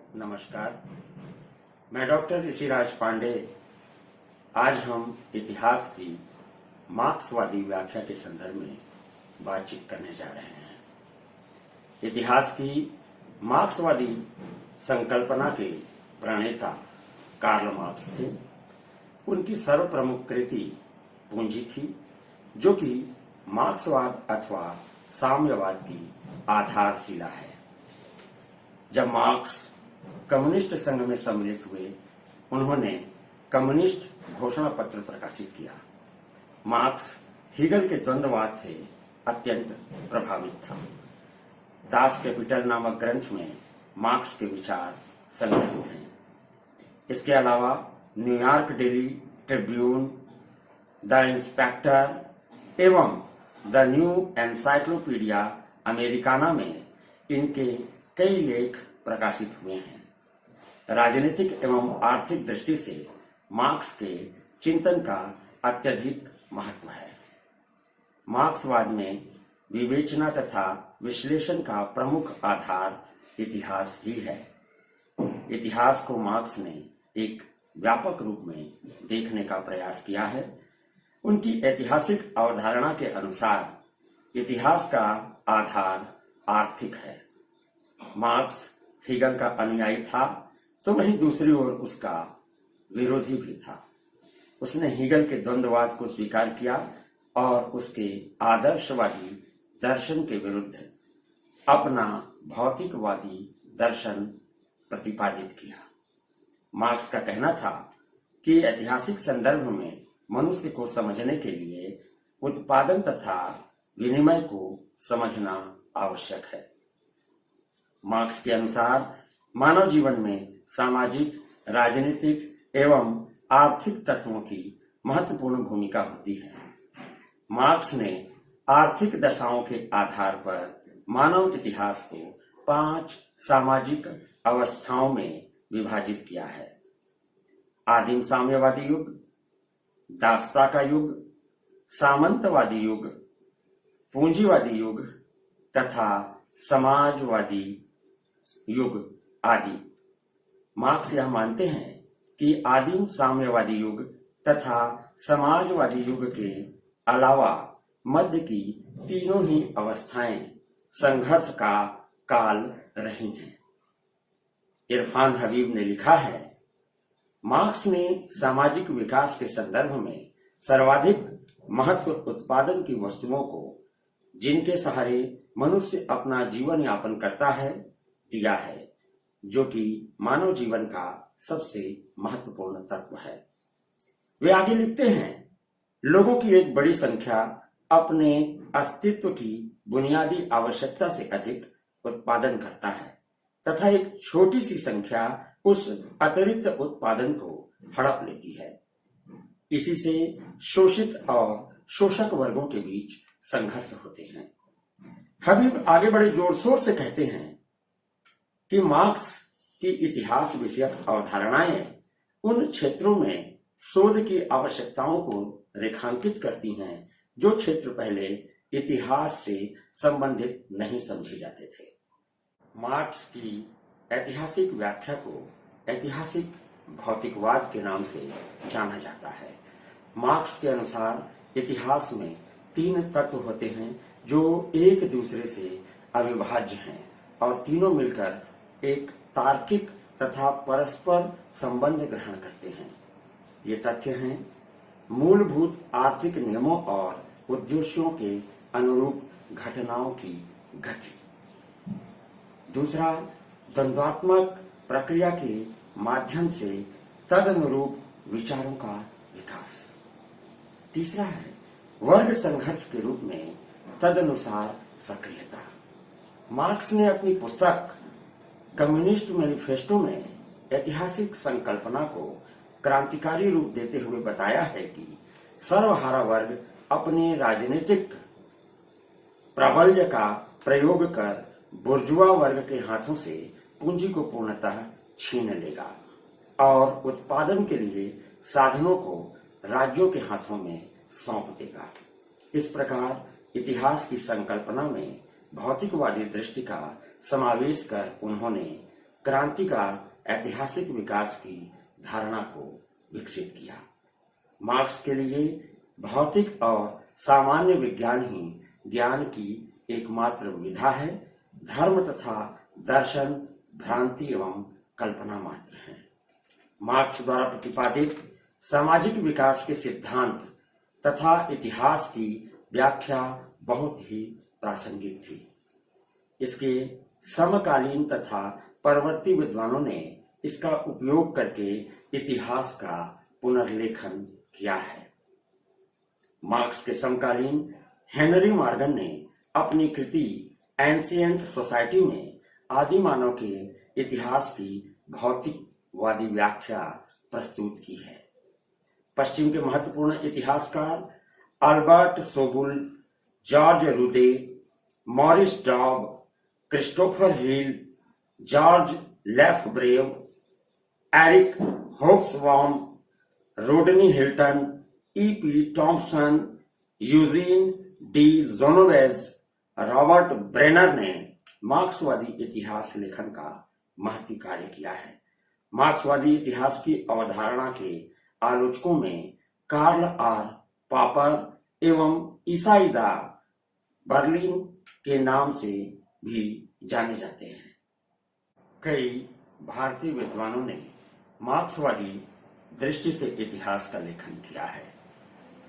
नमस्कार, मैं डॉक्टर ऋषिराज पांडे। आज हम इतिहास की मार्क्सवादी व्याख्या के संदर्भ में बातचीत करने जा रहे हैं। इतिहास की मार्क्सवादी संकल्पना के प्रणेता कार्ल मार्क्स थे। उनकी सर्वप्रमुख कृति पूंजी थी, जो कि मार्क्सवाद अथवा साम्यवाद की आधारशिला है। जब मार्क्स कम्युनिस्ट संघ में सम्मिलित हुए, उन्होंने कम्युनिस्ट घोषणा पत्र प्रकाशित किया। मार्क्स हीगल के द्वंद्ववाद से अत्यंत प्रभावित था। दास कैपिटल नामक ग्रंथ में मार्क्स के विचार संग्रहित हैं। इसके अलावा New York daily Tribune, the inspector एवं द न्यू एनसाइक्लोपीडिया अमेरिकाना में इनके कई लेख प्रकाशित हुए हैं। राजनीतिक एवं आर्थिक दृष्टि से मार्क्स के चिंतन का अत्यधिक महत्व है। मार्क्सवाद में विवेचना तथा विश्लेषण का प्रमुख आधार इतिहास ही है। इतिहास को मार्क्स ने एक व्यापक रूप में देखने का प्रयास किया है। उनकी ऐतिहासिक अवधारणा के अनुसार इतिहास का आधार आर्थिक है। मार्क्स हीगल का अनुयायी था, तो वहीं दूसरी ओर उसका विरोधी भी था। उसने हीगल के द्वंद्ववाद को स्वीकार किया और उसके आदर्शवादी दर्शन के विरुद्ध अपना भौतिकवादी दर्शन प्रतिपादित किया। मार्क्स का कहना था कि ऐतिहासिक संदर्भ में मनुष्य को समझने के लिए उत्पादन तथा विनिमय को समझना आवश्यक है। मार्क्स के अनुसार मानव जीवन में सामाजिक, राजनीतिक एवं आर्थिक तत्वों की महत्वपूर्ण भूमिका होती है। मार्क्स ने आर्थिक दशाओं के आधार पर मानव इतिहास को 5 सामाजिक अवस्थाओं में विभाजित किया है। आदिम साम्यवादी युग, दासता का युग, सामंतवादी युग, पूंजीवादी युग तथा समाजवादी युग आदि। मार्क्स यह मानते हैं कि आदिम साम्यवादी युग तथा समाजवादी युग के अलावा मध्य की तीनों ही अवस्थाएं संघर्ष का काल रही हैं। इरफान हबीब ने लिखा है, मार्क्स ने सामाजिक विकास के संदर्भ में सर्वाधिक महत्व उत्पादन की वस्तुओं को, जिनके सहारे मनुष्य अपना जीवन यापन करता है, दिया है, जो कि मानव जीवन का सबसे महत्वपूर्ण तत्व है। वे आगे लिखते हैं, लोगों की एक बड़ी संख्या अपने अस्तित्व की बुनियादी आवश्यकता से अधिक उत्पादन करता है तथा एक छोटी सी संख्या उस अतिरिक्त उत्पादन को हड़प लेती है। इसी से शोषित और शोषक वर्गों के बीच संघर्ष होते हैं। हबीब आगे बड़े जोर शोर से कहते हैं कि मार्क्स की इतिहास विषयक अवधारणाएं उन क्षेत्रों में शोध की आवश्यकताओं को रेखांकित करती हैं जो क्षेत्र पहले इतिहास से संबंधित नहीं समझे जाते थे। मार्क्स की ऐतिहासिक व्याख्या को ऐतिहासिक भौतिकवाद के नाम से जाना जाता है। मार्क्स के अनुसार इतिहास में 3 तत्व होते हैं जो एक दूसरे से अविभाज्य हैं और तीनों मिलकर एक तार्किक तथा परस्पर संबंध ग्रहण करते हैं। ये तथ्य हैं मूलभूत आर्थिक नियमों और उद्देश्यों के अनुरूप घटनाओं की गति। दूसरा, द्वंद्वात्मक प्रक्रिया के माध्यम से तदनुरूप विचारों का विकास। तीसरा है वर्ग संघर्ष के रूप में तदनुसार सक्रियता। मार्क्स ने अपनी पुस्तक कम्युनिस्ट मैनिफेस्टो में ऐतिहासिक संकल्पना को क्रांतिकारी रूप देते हुए बताया है कि सर्वहारा वर्ग अपने राजनीतिक प्राबल्य का प्रयोग कर बुर्जुआ वर्ग के हाथों से पूंजी को पूर्णतः छीन लेगा और उत्पादन के लिए साधनों को राज्यों के हाथों में सौंप देगा। इस प्रकार इतिहास की संकल्पना में भौतिकवादी दृष्टि का समावेश कर उन्होंने क्रांति का ऐतिहासिक विकास की धारणा को विकसित किया। मार्क्स के लिए भौतिक और सामान्य विज्ञान ही ज्ञान की एकमात्र विधा है। धर्म तथा दर्शन भ्रांति एवं कल्पना मात्र है। मार्क्स द्वारा प्रतिपादित सामाजिक विकास के सिद्धांत तथा इतिहास की व्याख्या बहुत ही प्रासंगिक थी। इसके समकालीन तथा परवर्ती विद्वानों ने इसका उपयोग करके इतिहास का पुनर्लेखन किया है। मार्क्स के समकालीन हेनरी मॉर्गन ने अपनी कृति एंशिएंट सोसाइटी में आदि मानव के इतिहास की भौतिकवादी व्याख्या प्रस्तुत की है। पश्चिम के महत्वपूर्ण इतिहासकार Albert Soboul, George Rudé, Maurice Dobb, Christopher Hill, George Lefebvre, Eric Hobsbawm, Rodney Hilton, E P. Thompson, Eugene D Genovese, Robert Brenner ने मार्क्सवादी इतिहास लेखन का महती कार्य किया है। मार्क्सवादी इतिहास की अवधारणा के आलोचकों में कार्ल आर पॉपर एवं ईसाइदा बर्लिन के नाम से भी जाने जाते हैं। कई भारतीय विद्वानों ने मार्क्सवादी दृष्टि से इतिहास का लेखन किया है।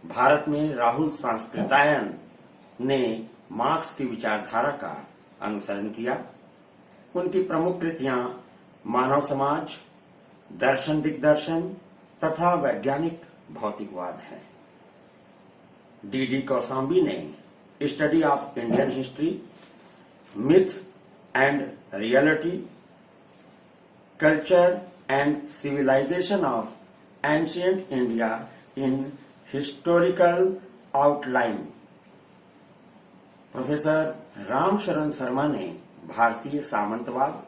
भारत में राहुल सांस्कृतायन ने मार्क्स की विचारधारा का अनुसरण किया। उनकी प्रमुख कृतियां मानव समाज, दर्शन दिग्दर्शन तथा वैज्ञानिक भौतिकवाद है। डी कौशाम्बी ने study of Indian history, myth and reality, culture and civilisation of ancient India in historical outline, professor Ramsharan Sharma ने भारतीय सामंतवाद,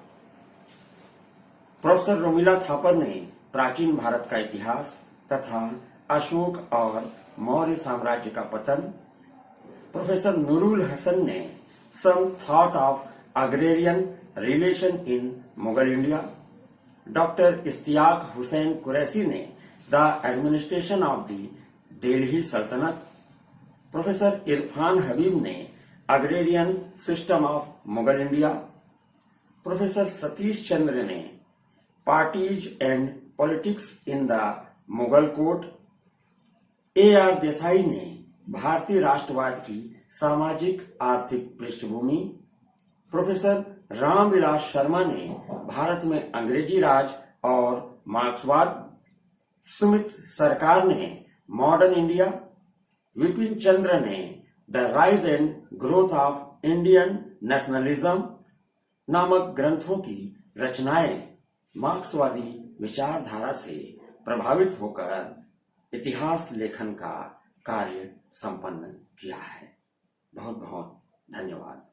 प्रोफेसर रोमिला थापर ने प्राचीन भारत का इतिहास तथा अशोक और मौर्य साम्राज्य का पतन, प्रोफेसर नूरुल हसन ने some thought of agrarian relation in Mughal India, doctor Ishtiaq Husain Qureshi ने the administration of the Delhi sultanate, professor Irfan Habib ने agrarian system of Mughal India, professor Satish Chandra ने parties and politics in the Mughal court, A R. Desai ने भारतीय राष्ट्रवाद की सामाजिक आर्थिक पृष्ठभूमि, प्रोफेसर रामविलास शर्मा ने भारत में अंग्रेजी राज और मार्क्सवाद, सुमित सरकार ने मॉडर्न इंडिया, विपिन चंद्र ने the rise and growth of Indian nationalism नामक ग्रंथों की रचनाएं मार्क्सवादी विचारधारा से प्रभावित होकर इतिहास लेखन का कार्य संपन्न किया है। बहुत बहुत धन्यवाद।